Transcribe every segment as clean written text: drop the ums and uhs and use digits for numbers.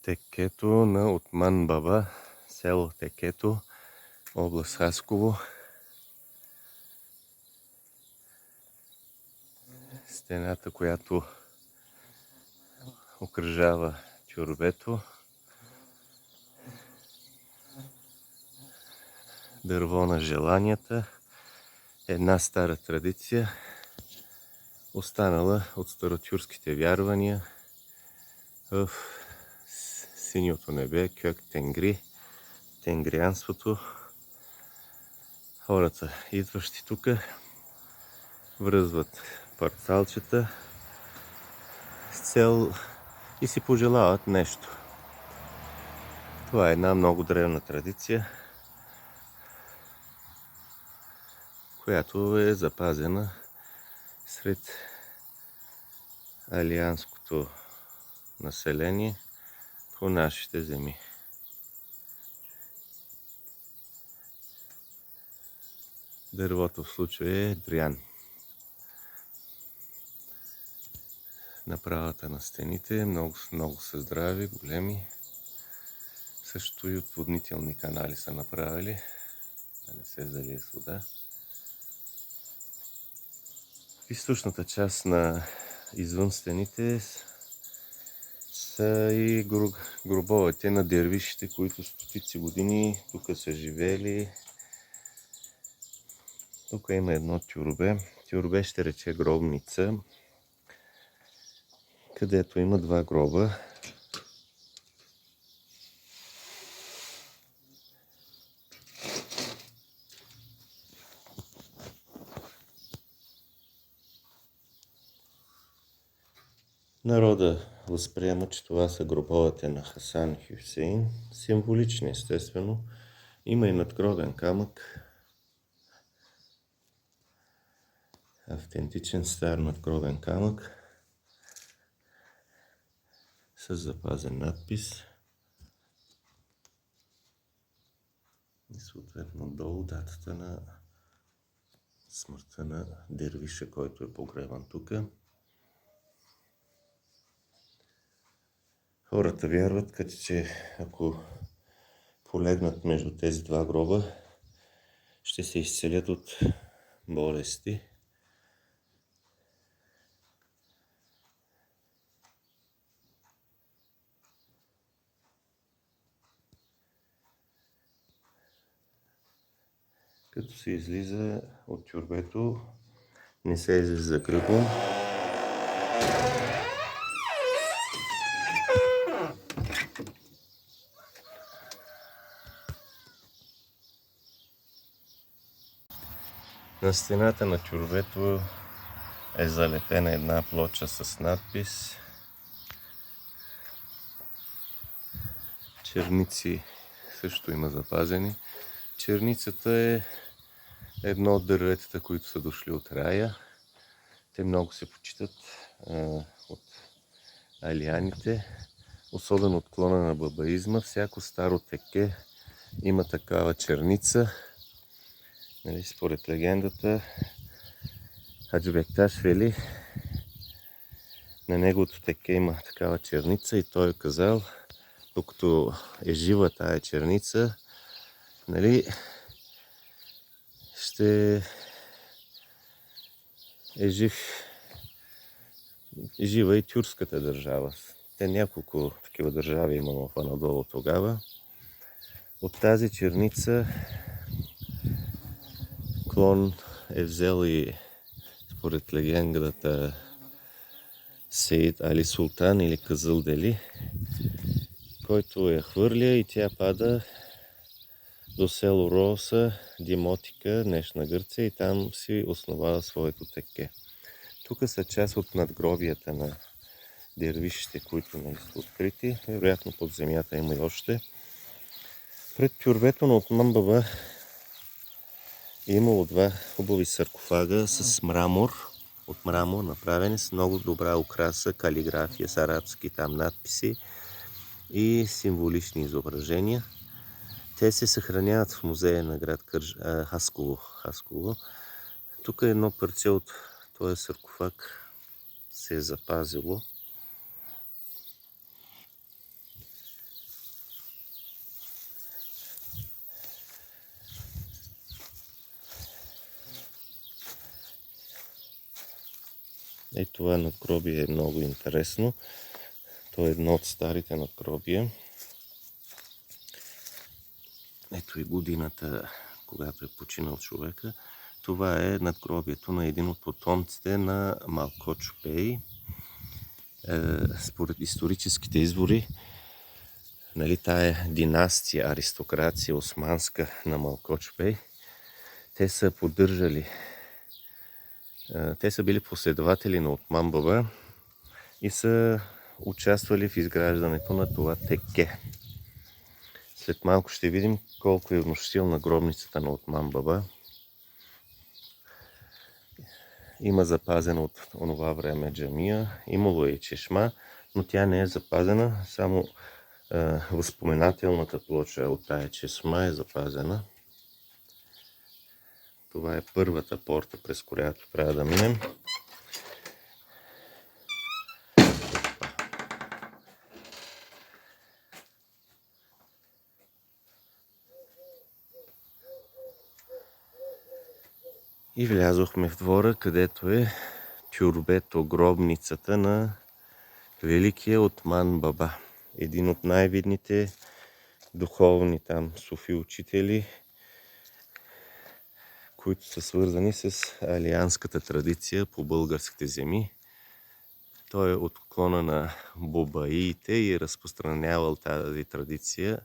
Текето на Отман Баба, село Текето, област Хасково. Стената, която окръжава тюрбето. Дърво на желанията. Една стара традиция, останала от старотюркските вярвания в синьото небе, Кьок Тенгри, тенгрианството. Хората, идващи тук, връзват парцалчета с цел и си пожелават нещо. Това е една много древна традиция, която е запазена сред алианското население по нашите земи. Дървото в случая е дрян. Направата на стените много са здрави, големи. Също и отводнителни канали са направили, да не се залие с вода. В източната част на извън стените са и гробовете на дервишите, които стотици години тук са живели. Тук има едно тюрбе. Тюрбе ще рече гробница, където има два гроба. Народа възприема, че това са гробовете на Хасан и Хюсейн. Символични, естествено. Има и надгробен камък. Автентичен стар надгробен камък с запазен надпис. И съответно долу датата на смъртта на дервиша, който е погребан тук. Хората вярват, като че ако полегнат между тези два гроба, ще се изцелят от болести. Като се излиза от тюрбето, не се излиза кръгом. На стената на тюрбето е залепена една плоча с надпис. Черници също има запазени. Черницата е едно от дърветата, които са дошли от рая. Те много се почитат от алианите, особено от клона на бабаизма. Всяко старо теке има такава черница. Нали, според легендата, Хаджи Бекташ Вели, на неговото теке има такава черница и той е казал, докато е жива тая черница, нали, ще е жива и тюркската държава. Те няколко такива държави имало в Анадолу тогава. От тази черница клон е взел и според легендата Сейд Али Султан или Казъл Дели, който я хвърля и тя пада до село Роса, Димотика, днешна Гърция, и там си основава своето теке. Тук са част от надгробията на дервишите, които не са открити. Вероятно под земята има и още. Пред тюрбето на Отман Баба е имало два хубави саркофага с мрамор, от мрамор направени с много добра украса, калиграфия с арабски там надписи и символични изображения. Те се съхраняват в музея на град Хасково. Тук едно парче от този саркофаг се е запазило. Това надгробие е много интересно. То е едно от старите надгробия. Ето и годината, когато е починал човека. Това е надгробието на един от потомците на Малкоч Бей. Според историческите извори, тая династия, аристокрация османска на Малкоч Бей, те са поддържали, те са били последователи на Отман Баба и са участвали в изграждането на това теке. След малко ще видим колко е внушителна гробницата на Отман Баба. Има запазена от онова време джамия, имало е и чешма, но тя не е запазена, само възпоменателната плоча от тая чешма е запазена. Това е първата порта, през която трябва да минем. И влязохме в двора, където е тюрбето, гробницата на великия Отман Баба. Един от най-видните духовни там суфи учители, които са свързани с алианската традиция по българските земи. Той е от клона на бубаиите и е разпространявал тази традиция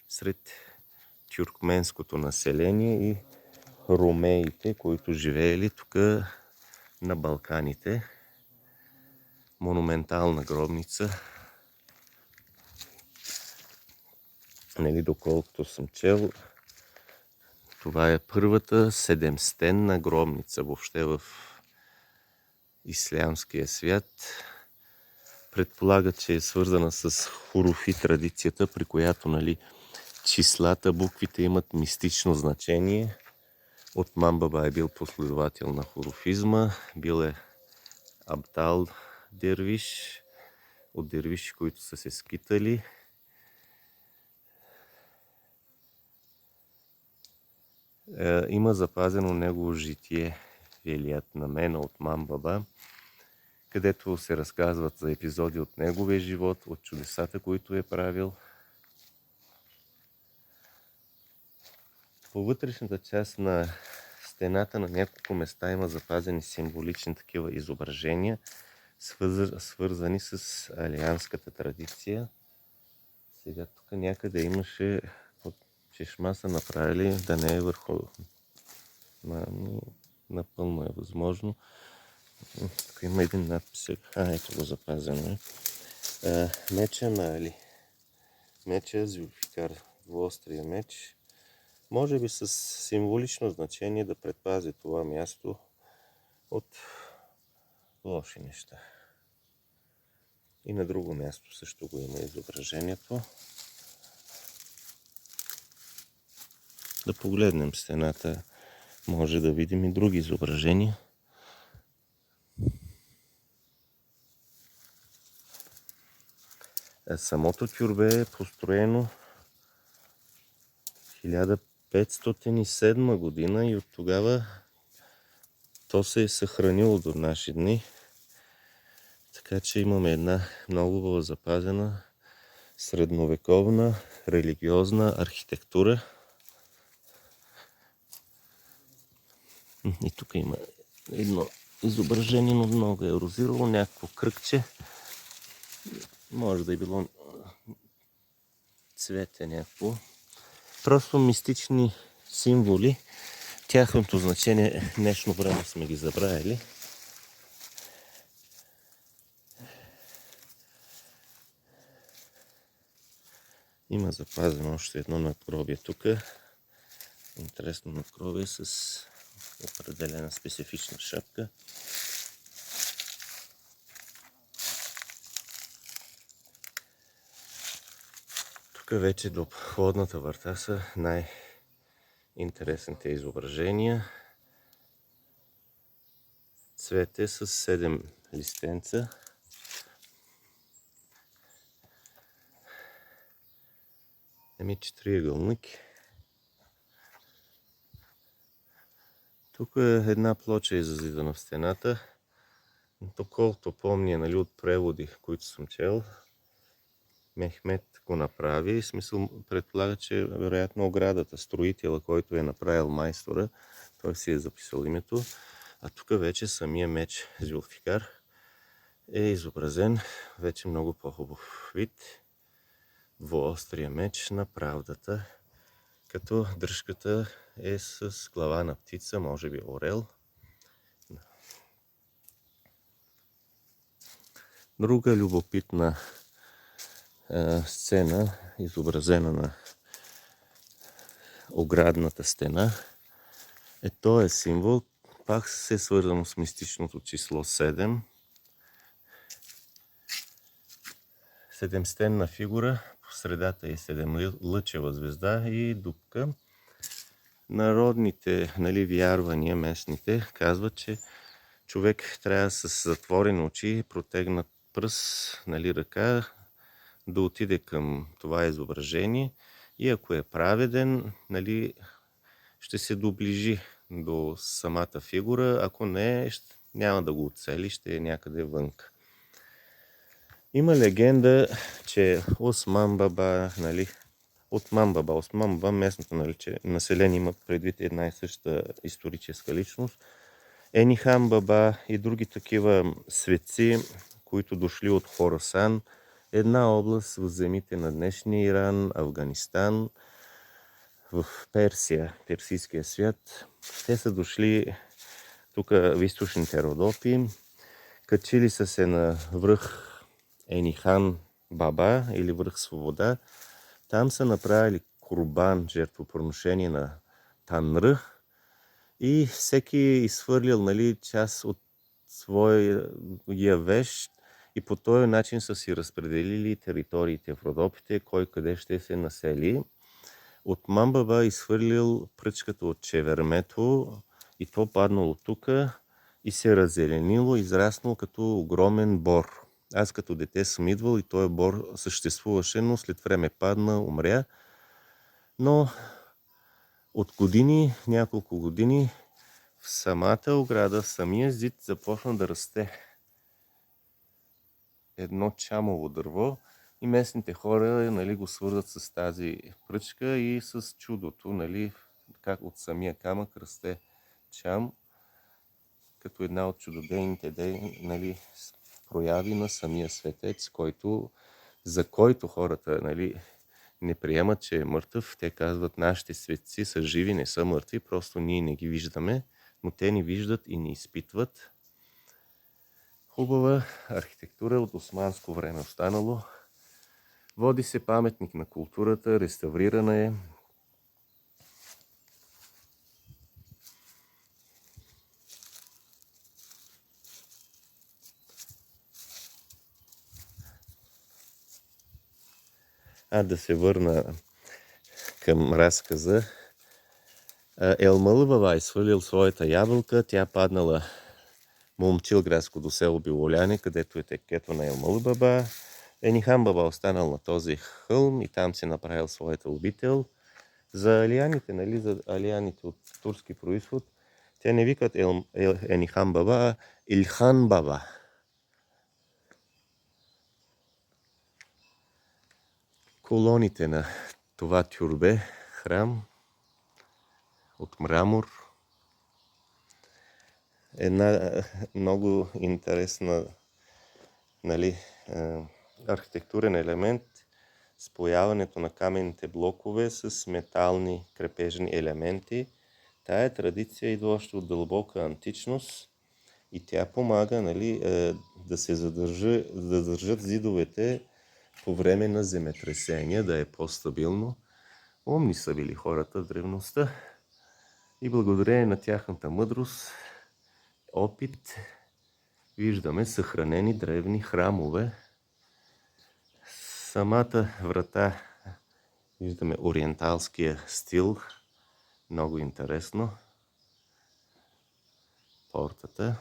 сред тюркменското население и ромеите, които живеели тук на Балканите. Монументална гробница. Доколкото съм чел, това е първата седемстенна гробница въобще в ислямския свят. Предполагат, че е свързана с хуруфи традицията, при която числата, буквите имат мистично значение. Отман Баба е бил последовател на хуруфизма, бил е абдал дервиш, от дервиши, които са се скитали. Има запазено негово житие, Велият намена Отман Баба, където се разказват за епизоди от неговия живот, от чудесата, които е правил. По вътрешната част на стената на няколко места има запазени символични такива изображения, свързани с алианската традиция. Сега тук някъде имаше от чешма са направили, да не е върху. Напълно е възможно. Тук има един надпис. Ето го запазено. Меча на Али. Меча Зюлфикар. Двуострия меч. Може би с символично значение да предпази това място от лоши неща. И на друго място също го има изображението. Да погледнем стената, може да видим и други изображения. Самото тюрбе е построено 1507 година и от тогава то се е съхранило до наши дни. Така че имаме една много запазена средновековна религиозна архитектура. И тук има едно изображение, но много е ерозирало, някакво кръгче. Може да е било цвете някакво. Просто мистични символи. Тяхното значение в днешно време сме ги забравили. Има запазено още едно надгробие тук. Интересно надгробие с определена специфична шапка. Тук вече до входната врата са най-интересните изображения. Цвете с 7 листенца. Триъгълник. Тук е една плоча изразидана в стената. Доколкото помня, нали, от преводи, които съм чел, Мехмед го направи. В смисъл, предполага, че вероятно оградата, строителя, който е направил майстора, той си е записал името. А тук вече самия меч Зюлфикар е изобразен вече много по-хубав вид. Двуострия меч на правдата, като дръжката е с глава на птица, може би орел. Друга любопитна сцена, изобразена на оградната стена, е този символ, пак се свързано с мистичното число 7. Седемстенна фигура, по средата е седемлъчева звезда и дупка. Народните, нали, вярвания, местните, казват, че човек трябва с затворени очи, протегнат пръст, нали, ръка, да отиде към това изображение и ако е праведен, нали, ще се доближи до самата фигура, ако не, няма да го оцели, ще е някъде вънка. Има легенда, че Осман Баба, нали, Осман Баба, местното население има предвид една и съща историческа личност. Енихан Баба и други такива светци, които дошли от Хорасан, една област в земите на днешния Иран, Афганистан, в Персия, персийския свят. Те са дошли тук в източните Родопи, качили са се на връх Енихан Баба или връх Свобода. Там са направили курбан, жертвоприношение на Танръ и всеки изхвърлил, нали, част от своя вещ и по този начин са си разпределили териториите в Родопите, кой къде ще се насели. От Мамбаба изхвърлил пръчката от чевермето и то паднало тук и се раззеленило, израснало като огромен бор. Аз като дете съм идвал и този бор съществуваше, но след време падна, умря. Но от години, няколко години, в самата ограда, в самия зид започна да расте едно чамово дърво и местните хора, нали, го свързват с тази пръчка и с чудото, нали, как от самия камък расте чам, като една от чудодейните, нали, прояви на самия светец, за който хората, нали, не приемат, че е мъртъв. Те казват, нашите светци са живи, не са мъртви, просто ние не ги виждаме, но те ни виждат и ни изпитват. Хубава архитектура от османско време останало. Води се паметник на културата, реставрирана е. Да се върна към разказа. Елмъл Баба изхвърлил своята ябълка, тя паднала Момчилградско до село Билоляне, където е текето на Елмъл Баба. Енихан Баба останал на този хълм и там се направил своята обител. За алияните, нали, за алияните от турски происход, те не викат Енихан Баба, а Илхан Баба. Колоните на това тюрбе, храм от мрамор. Една много интересна, нали, архитектурен елемент, спояването на каменните блокове с метални крепежни елементи. Тая традиция идва още от дълбока античност и тя помага, нали, да се задържат зидовете по време на земетресения, да е по-стабилно. Умни са били хората в древността и благодарение на тяхната мъдрост, опит, виждаме съхранени древни храмове. Самата врата, виждаме ориенталския стил, много интересно. Портата.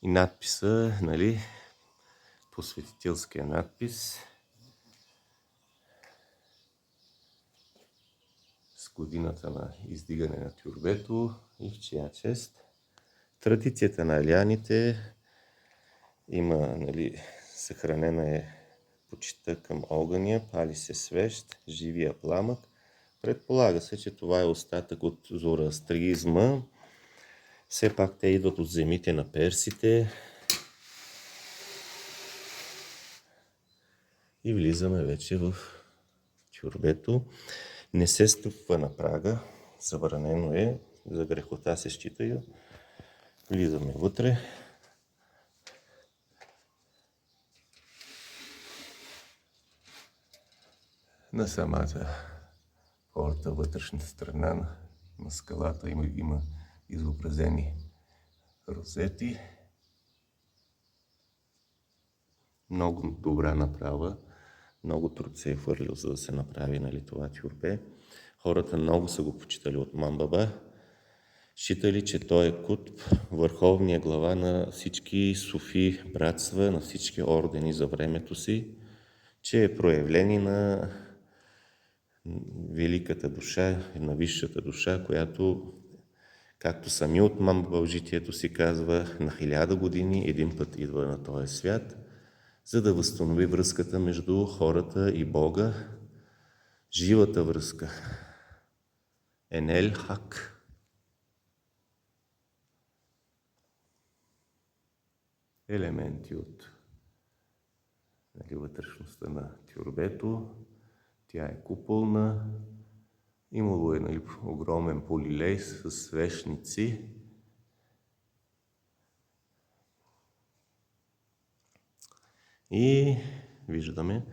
И надписа, нали, посветителския надпис с годината на издигане на тюрбето и в чия чест. Традицията на аляните има, съхранена е почита към огъня, пали се свещ, живия пламък. Предполага се, че това е остатък от зороастризма. Все пак те идват от земите на персите. И влизаме вече в тюрбето. Не се стъпва на прага, забранено е, за грехота се счита и влизаме вътре. На самата порта, вътрешната страна на скалата има изобразени розети. Много добра направа, много труд се е хвърлил, за да се направи това тюрбе. Хората много са го почитали от Мамбаба. Считали, че той е кутб, върховния глава на всички суфи братства, на всички ордени за времето си, че е проявление на великата душа, на висшата душа, която, както сами от Мамбаба в житието си казва, на 1000 години един път идва на този свят, за да възстанови връзката между хората и Бога, живата връзка. Енел Хак. Елементи от вътрешността на тюрбето. Тя е куполна. Имало е огромен полилей с свещници. И виждаме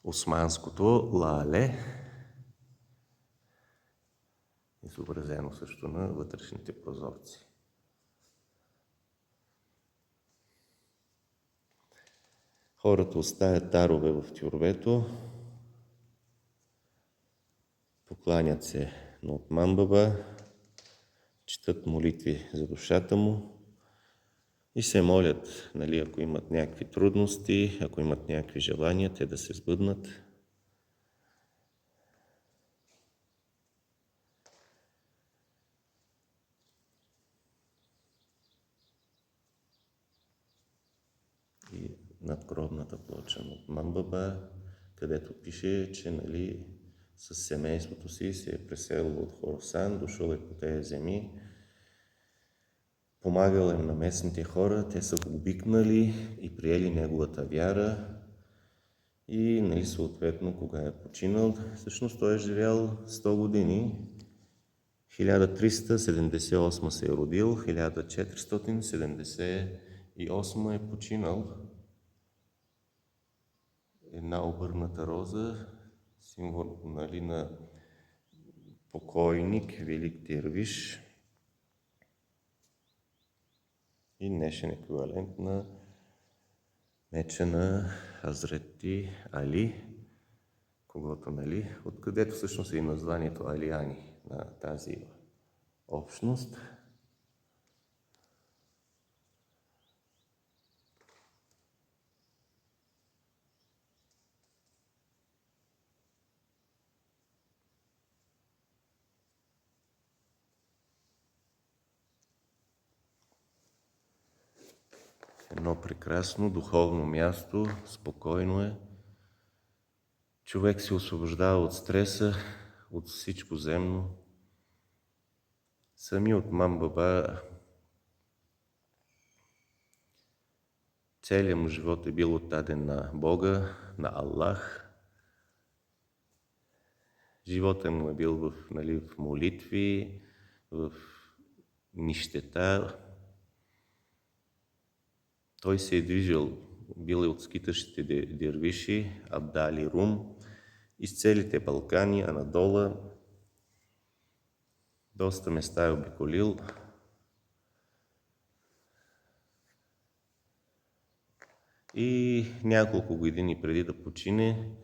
османското лале, изобразено също на вътрешните прозорци. Хората оставят дарове в тюрбето, покланят се на Мамбаба, четат молитви за душата му и се молят, ако имат някакви трудности, ако имат някакви желания, те да се сбъднат. И надгробната плоча от Мамбаба, където пише, че с семейството си се е преселил от Хоросан, дошъл е по тези земи, помагал е на местните хора, те са го обикнали и приели неговата вяра и съответно кога е починал, всъщност той е живял 100 години, 1378 се е родил, 1478 е починал. Една обърната роза, символ на покойник, велик дервиш и днешен еквивалент на меча на Хазрети Али, когото, откъдето всъщност е и названието Алияни на тази общност. Едно прекрасно духовно място, спокойно е. Човек се освобождава от стреса, от всичко земно. Сами от Мамбаба целият му живот е бил отдаден на Бога, на Аллах. Животът му е бил в молитви, в нищета. Той се е движил, бил е от скитащите дервиши, Абдали Рум, из целите Балкани, Анадола. Доста места е обиколил. И няколко години преди да почине,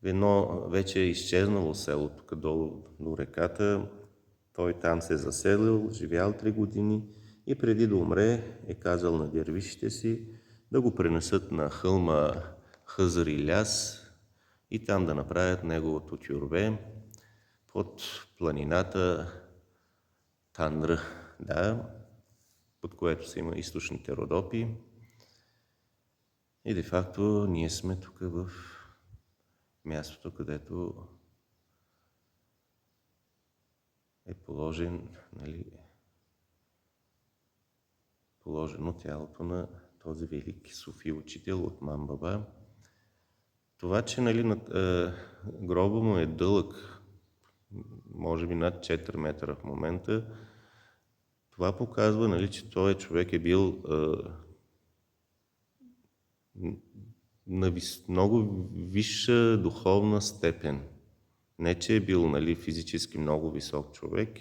едно вече е изчезнало село тук долу до реката. Той там се е заселил, живял 3 години и преди да умре е казал на дервишите си да го пренесат на хълма Хъзър Иляс и там да направят неговото тюрбе. под планината Тандра, да, под което са има източните Родопи. И де-факто ние сме тук в мястото, където е положено тялото на този велик суфи учител от Мамбаба. Това, че гроба му е дълъг, може би над 4 метра в момента, това показва, че този човек е бил на много висша духовна степен. Не, че е бил физически много висок човек,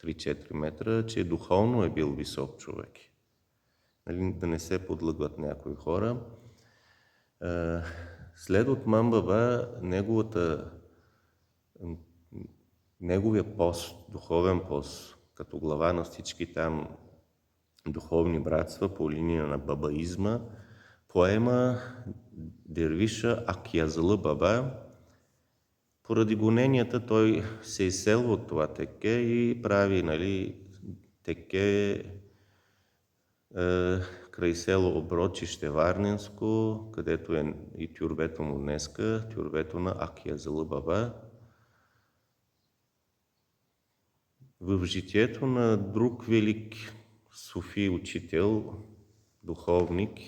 3-4 метра, че духовно е бил висок човек. Да не се подлъгват някои хора. След от Мамбаба, неговия пост, духовен пост, като глава на всички там духовни братства по линия на бабаизма, поема дервиша Акиязала Баба. Поради гоненията той се изселва от това теке и прави теке край село Оброчище Варненско, където е и тюрбето му днеска, тюрбето на Акиязала Баба. В житието на друг велик суфи учител, духовник,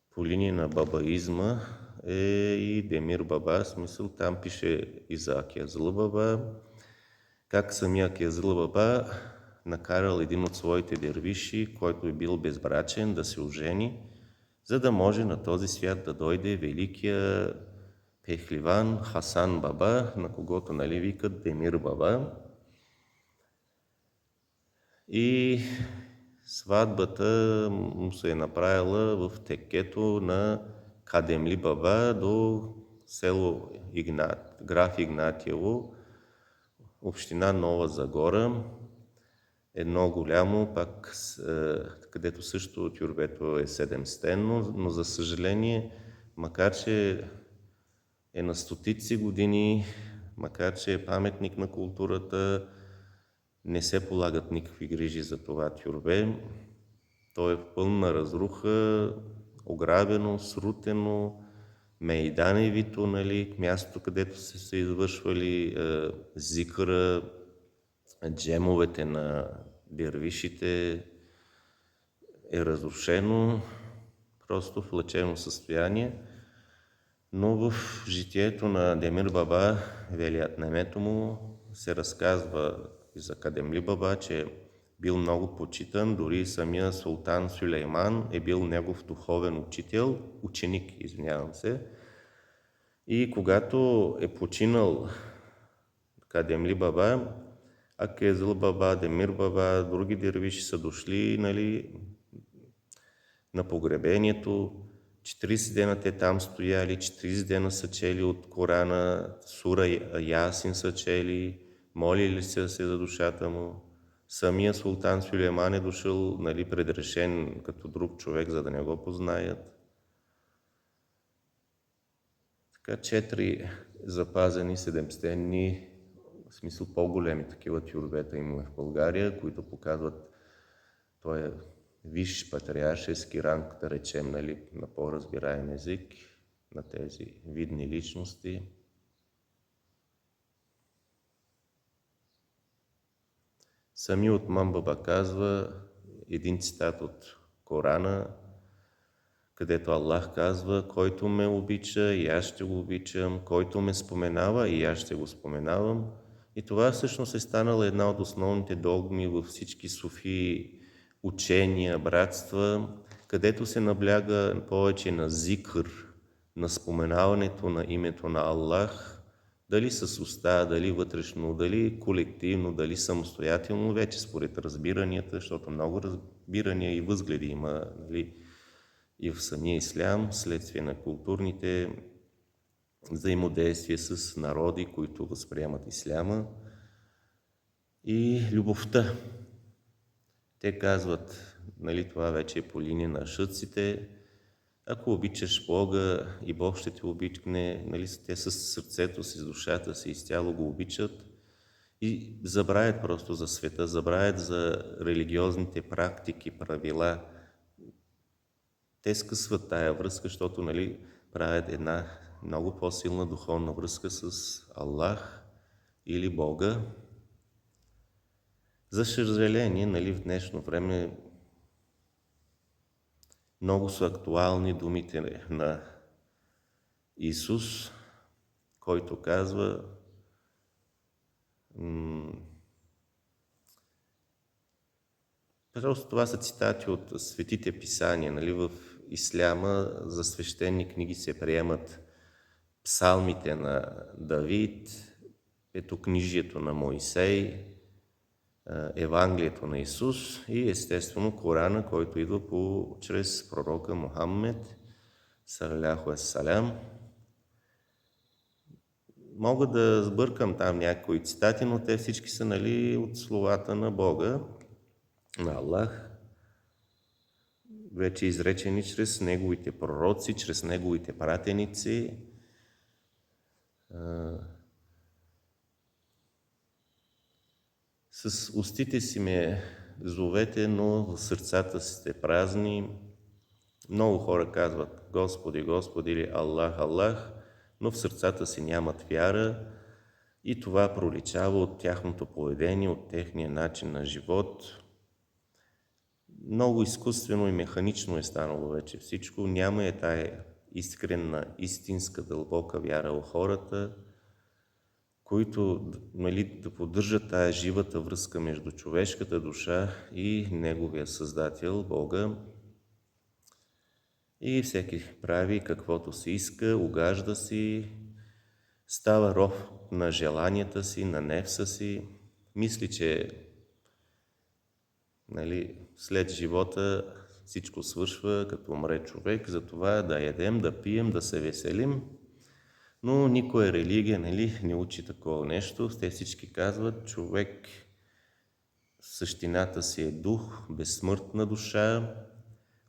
по линия на бабаизма е и Демир Баба, смисъл там пише и за Акиязала Баба, как самия Акиязала Баба накарал един от своите дервиши, който е бил безбрачен, да се ожени, за да може на този свят да дойде великия пехливан Хасан Баба, на когото викат Демир Баба. И сватбата му се е направила в текето на Кадемли Баба до село Граф Игнатиево, община Нова Загора. Едно голямо, пак където също тюрбето е 7-стенно, но за съжаление, макар че е на стотици години, макар че е паметник на културата, не се полагат никакви грижи за това тюрбе. То е в пълна разруха, ограбено, срутено, мейданевито, място, където се извършвали зикъра, джемовете на дервишите, е разрушено, просто в плачевно състояние. Но в житието на Демир Баба, велият немето му, се разказва и за Кадемли Баба, че бил много почитан, дори самия султан Сюлейман е бил негов духовен ученик. И когато е починал Кадемли Баба, Акиязала Баба, Демир Баба, други дервиши са дошли на погребението. 40 дена те там стояли, 40 дена са чели от Корана, сура Ясин са чели, молили се за душата му. Самия султан Сюлейман е дошъл предрешен като друг човек, за да не го познаят. Така 4 запазени 7-стенни, в смисъл по-големи такива тюрбета има в България, които показват този висш патриаршески ранг, да речем, на по-разбираем език, на тези видни личности. Сами от Мамбаба казва един цитат от Корана, където Аллах казва: който ме обича, и аз ще го обичам, който ме споменава, и аз ще го споменавам. И това всъщност е станала една от основните догми във всички суфи учения, братства, където се набляга повече на зикър, на споменаването на името на Аллах, дали с уста, дали вътрешно, дали колективно, дали самостоятелно, вече според разбиранията, защото много разбирания и възгледи има и в самия ислям, следствие на културните взаимодействия с народи, които възприемат исляма, и любовта. Те казват, това вече е по линия на шъците, Ако обичаш Бога и Бог ще те обичне, нали, те с сърцето си, с душата си изцяло го обичат и забравят просто за света, забравят за религиозните практики, правила. Те скъсват тая връзка, защото нали, правят една много по-силна духовна връзка с Аллах или Бога. За съжаление, нали, в днешно време много са актуални думите на Исус, който казва просто това са цитати от светите писания. Нали? В исляма за свещени книги се приемат псалмите на Давид, петокнижието на Моисей, Евангелието на Исус и естествено Корана, който идва чрез пророка Мухаммед, салаляху ассалям. Мога да сбъркам там някои цитати, но те всички са нали, от словата на Бога, на Аллах, вече изречени чрез неговите пророци, чрез неговите пратеници. С устите си ме зовете, но в сърцата си сте празни. Много хора казват Господи, Господи или Аллах, Аллах, но в сърцата си нямат вяра и това проличава от тяхното поведение, от техния начин на живот. Много изкуствено и механично е станало вече всичко. Няма тая искрена, истинска, дълбока вяра у хората, които нали, да поддържат тая живата връзка между човешката душа и неговия Създател, Бога. И всеки прави каквото си иска, угажда си, става роб на желанията си, на нефса си, мисли, че нали, след живота всичко свършва, като умре човек, затова да ядем, да пием, да се веселим. Но никоя религия нали, не учи такова нещо. Те всички казват, човек същината си е дух, безсмъртна душа,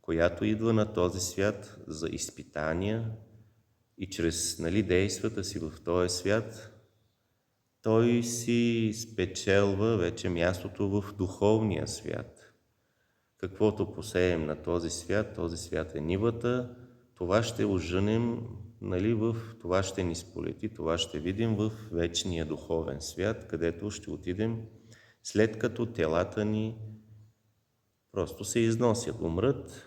която идва на този свят за изпитания и чрез нали, действията си в този свят, той си спечелва вече мястото в духовния свят. Каквото посеем на този свят е нивата, това ще ожънем, нали, това ще ни сполети, това ще видим в вечния духовен свят, където ще отидем след като телата ни просто се износят, умрат,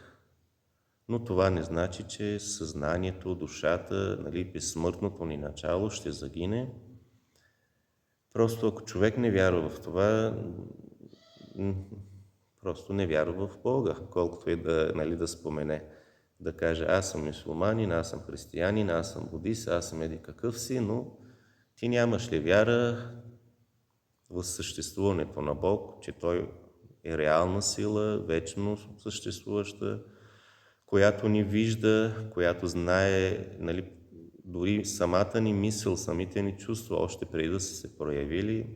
но това не значи, че съзнанието, душата, нали, безсмъртното ни начало ще загине. Просто ако човек не вярва в това, просто не вярва в Бога, колкото и да спомене. Да каже, аз съм мюсюлманин, аз съм християнин, аз съм будист, аз съм еди какъв си, но ти нямаш ли вяра в съществуването на Бог, че Той е реална сила, вечно съществуваща, която ни вижда, която знае, нали, дори самата ни мисъл, самите ни чувства, още преди да са се проявили.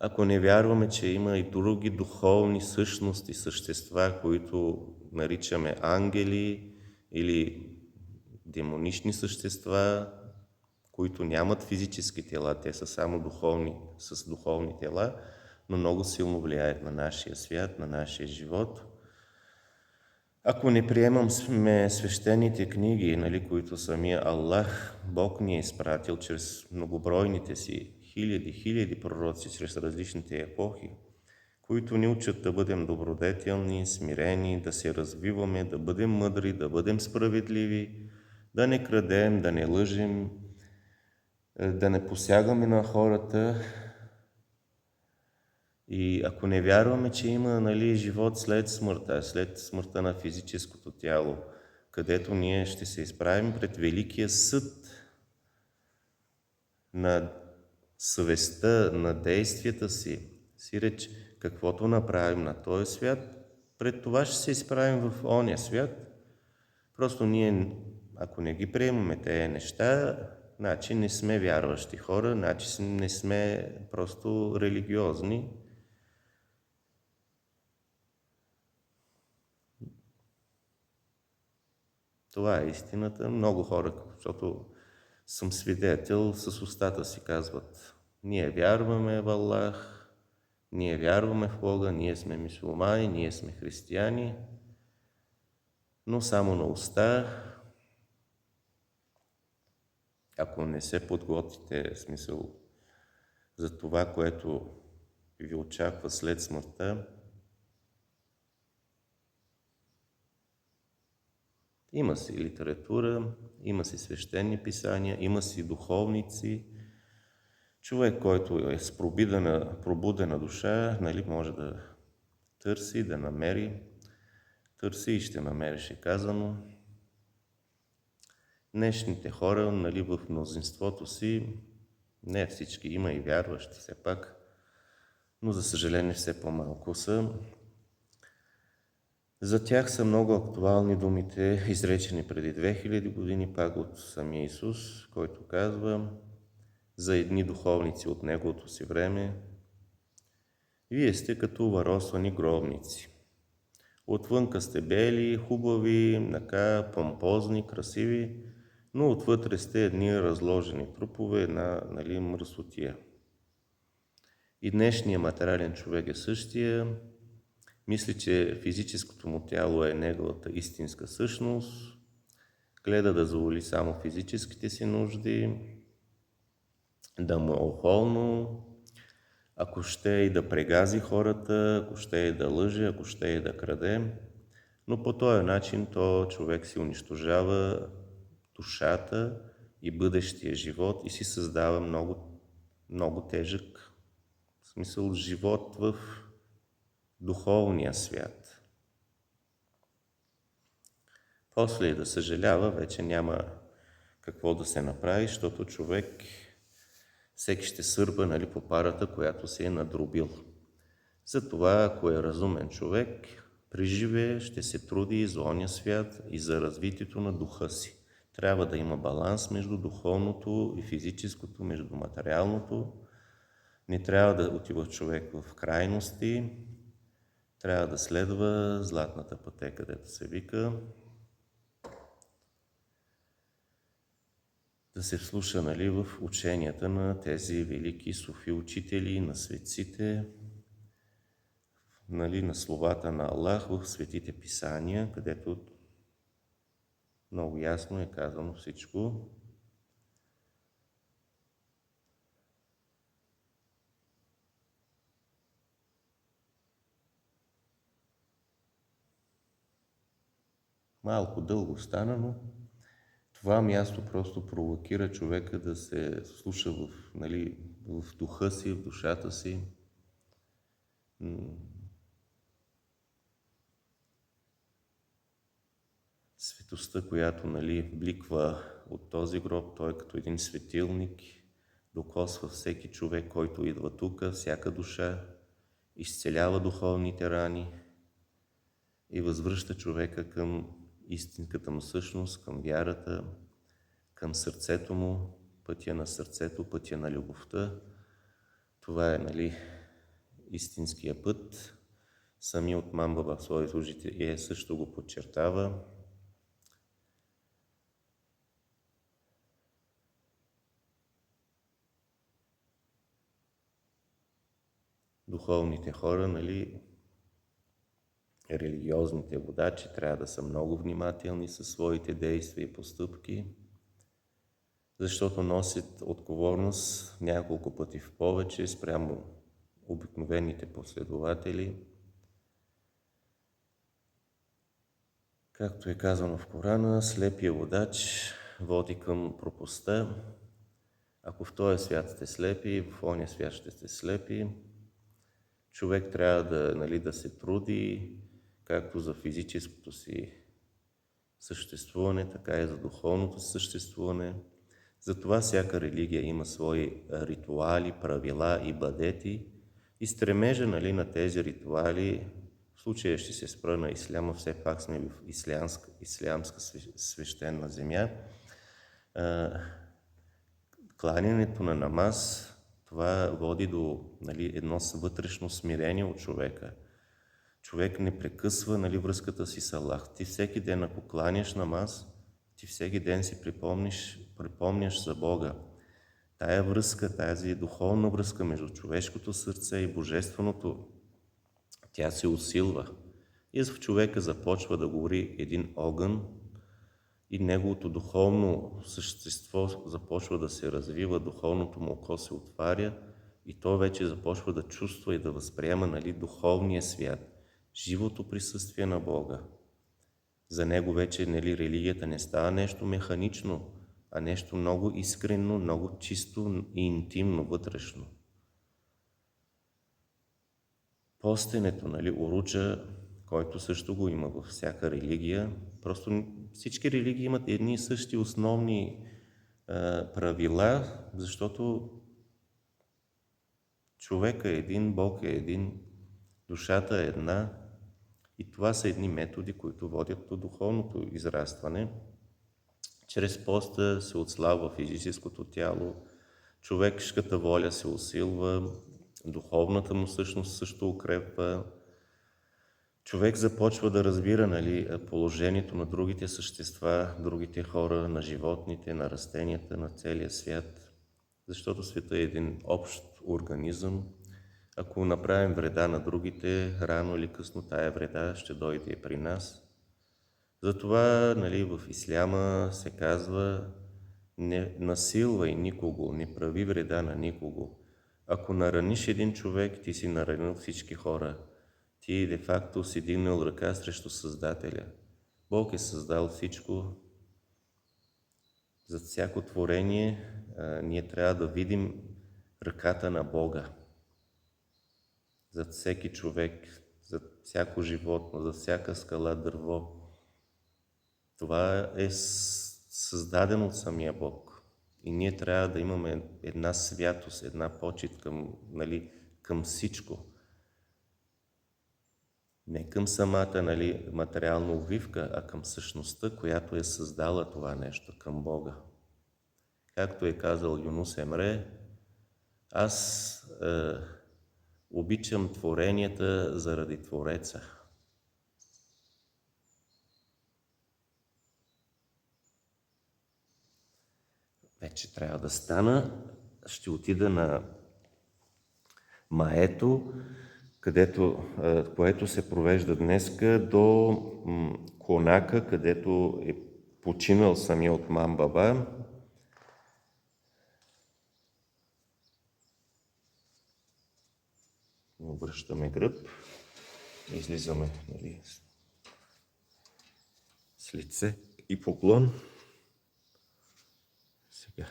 Ако не вярваме, че има и други духовни същности, същества, които наричаме ангели или демонични същества, които нямат физически тела, те са само духовни, с духовни тела, но много силно влияят на нашия свят, на нашия живот. Ако не приемаме свещените книги, нали, които самия Аллах, Бог ни е изпратил чрез многобройните си хиляди пророци, чрез различните епохи, които ни учат да бъдем добродетелни, смирени, да се развиваме, да бъдем мъдри, да бъдем справедливи, да не крадем, да не лъжим, да не посягаме на хората. И ако не вярваме, че има нали, живот след смъртта на физическото тяло, където ние ще се изправим пред великия съд на съвестта, на действията си, сиреч каквото направим на този свят, пред това ще се изправим в ония свят. Просто ние, ако не ги приемаме тези неща, значи не сме вярващи хора, значи не сме просто религиозни. Това е истината. Много хора, защото съм свидетел, с устата си казват: ние вярваме в Аллах, ние вярваме в Бога, ние сме мюсюлмани, ние сме християни, но само на уста. Ако не се подготвите, в смисъл, за това, което ви очаква след смъртта, има си литература, има си свещени писания, има си духовници. Човек, който е с пробудена душа, нали, може да търси, да намери. Търси и ще намериш, е казано. Днешните хора, нали, в мнозинството си, не всички, има и вярващи все пак, но за съжаление все по-малко са. За тях са много актуални думите, изречени преди 2000 години, пак от самия Исус, който казва за едни духовници от неговото си време: вие сте като варосвани гробници. Отвънка сте бели, хубави, така помпозни, красиви, но отвътре сте едни разложени трупове на, нали, мръсотия. И днешният материален човек е същия. Мисли, че физическото му тяло е неговата истинска същност. Гледа да заволи само физическите си нужди, да му е охолно, ако ще и да прегази хората, ако ще и да лъже, ако ще и да краде. Но по този начин човек си унищожава душата и бъдещия живот и си създава много, много тежък, в смисъл, живот в духовния свят. После и да съжалява, вече няма какво да се направи, защото човек всеки ще сърба, нали, по парата, която се е надробил. Затова, ако е разумен човек, приживе, ще се труди и за ония свят, и за развитието на духа си. Трябва да има баланс между духовното и физическото, между материалното. Не трябва да отива човек в крайности. Трябва да следва златната пътека, където се вика. Да се вслуша, нали, в ученията на тези велики суфи учители, на светците, нали, на словата на Аллах в светите писания, където много ясно е казано всичко. Малко дълго стана, но това място просто провокира човека да се слуша нали, в духа си, в душата си. Светостта, която, нали, бликва от този гроб, той е като един светилник, докосва всеки човек, който идва тук, всяка душа, изцелява духовните рани и възвръща човека към истинската му същност, към вярата, към сърцето му, пътя на сърцето, пътя на любовта. Това е, нали, истинския път. Самият Мамба в своите изложение също го подчертава. Духовните хора, нали, религиозните водачи трябва да са много внимателни със своите действия и постъпки, защото носят отговорност няколко пъти в повече спрямо обикновените последователи. Както е казано в Корана, слепия водач води към пропастта. Ако в този свят сте слепи, в ония свят ще сте слепи. Човек трябва да, нали, да се труди, както за физическото си съществуване, така и за духовното съществуване. Затова всяка религия има свои ритуали, правила и бадети и стремежа, нали, на тези ритуали. В случая ще се спра на исляма, все пак сме в ислямска свещена земя. Кланянето на намаз, това води до, нали, едно вътрешно смирение от човека. Човек не прекъсва, нали, връзката си с Аллах. Ти всеки ден, ако кланяш намаз, ти всеки ден си припомняш за Бога. Тая връзка, тази духовна връзка между човешкото сърце и божественото, тя се усилва. И в човека започва да гори един огън и неговото духовно същество започва да се развива, духовното му око се отваря и то вече започва да чувства и да възприема духовния свят, живото присъствие на Бога. За него вече религията не става нещо механично, а нещо много искрено, много чисто и интимно, вътрешно. Постенето, уруча, който също го има във всяка религия. Просто всички религии имат едни и същи основни правила, защото човек е един, Бог е един, душата е една и това са едни методи, които водят до духовното израстване. Чрез поста се отслабва физическото тяло, човешката воля се усилва, духовната му същност също укрепва. Човек започва да разбира положението на другите същества, другите хора, на животните, на растенията, на целия свят. Защото светът е един общ организъм. Ако направим вреда на другите, рано или късно тая вреда ще дойде и при нас. Затова в исляма се казва: не насилвай никого, не прави вреда на никого. Ако нараниш един човек, ти си наранил всички хора. Ти де-факто си дигнал ръка срещу Създателя. Бог е създал всичко. За всяко творение ние трябва да видим ръката на Бога. За всеки човек, за всяко животно, за всяка скала, дърво. Това е създадено от самия Бог. И ние трябва да имаме една святост, една почит към всичко. Не към самата материална увивка, а към същността, която е създала това нещо, към Бога. Както е казал Юнус Емре: аз обичам творенията заради Твореца. Вече трябва да стана. Ще отида на Маето, което се провежда днеска, до Конака, където е починал самия Отман Баба. Обръщаме гръб, излизаме с лице и поклон. Сега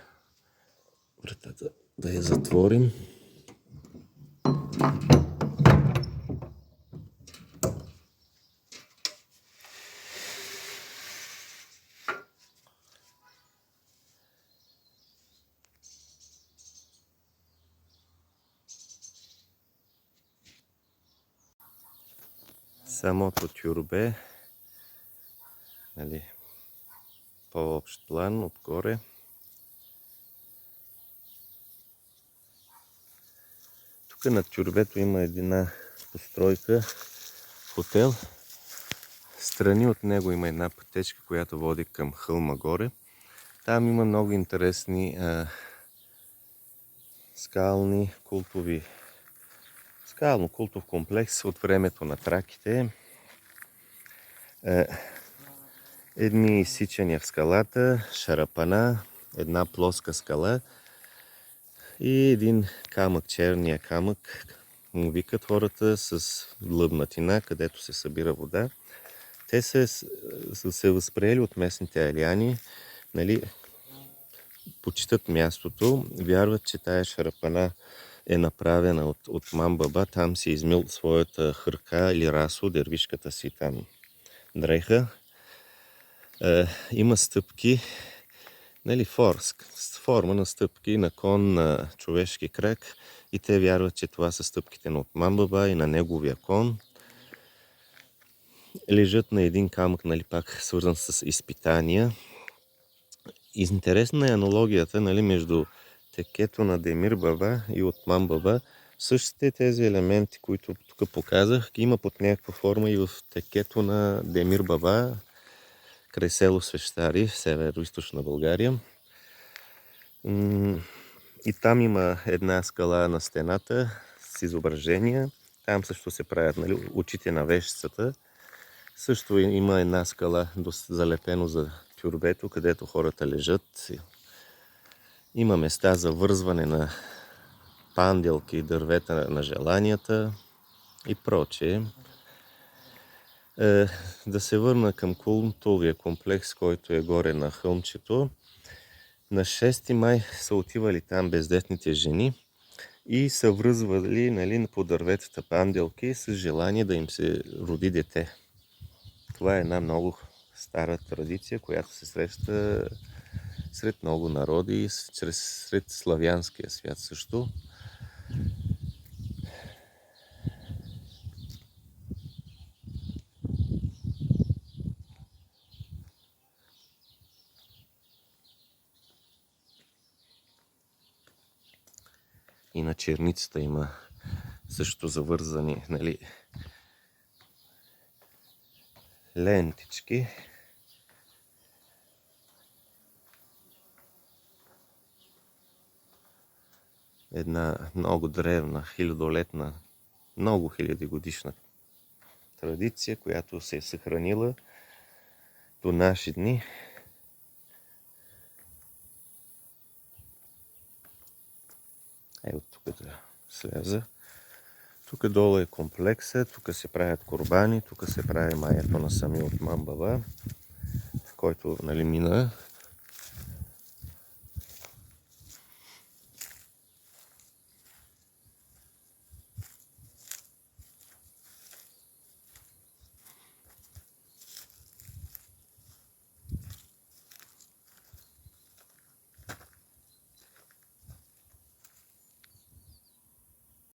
вратата да я затворим. Самото тюрбе, по-общ план отгоре. Тук над тюрбето има една постройка, хотел. Страни от него има една пътечка, която води към хълма горе. Там има много интересни скално-култов комплекс от времето на траките. Едни изсичания в скалата, шарапана, една плоска скала и един камък, черния камък, му викат хората, с лъбнатина, където се събира вода. Те са се възприели от местните аляни, почитат мястото, вярват, че тая шарапана е направена от Отман Баба. Там си измил своята хърка или расо, дервишката си там дреха. Има стъпки, форма на стъпки на кон на човешки крак, и те вярват, че това са стъпките на Отман Баба и на неговия кон. Лежат на един камък, пак свързан с изпитания. Интересна е аналогията между текето на Демир Баба и Отман Баба. Същите тези елементи, които тук показах, има под някаква форма и в текето на Демир Баба. край село Свещари, северо-источна България. И там има една скала на стената с изображения. Там също се правят, нали, очите на вещицата. Също има една скала залепено за тюрбето, където хората лежат. Има места за вързване на панделки и дървета на желанията и прочее. Да се върна към култовия комплекс, който е горе на хълмчето. На 6 май са отивали там бездетните жени и са връзвали, нали, по дърветата панделки с желание да им се роди дете. Това е една много стара традиция, която се среща сред много народи и сред славянския свят също. И на черницата има също завързани, нали, лентички. Една много древна, хилядолетна, много хилядигодишна традиция, която се е съхранила до наши дни. Ето тук да сляза. Тук долу е комплекса, тук се правят курбани, тук се прави маято на самия от Мамбава, който, нали, мина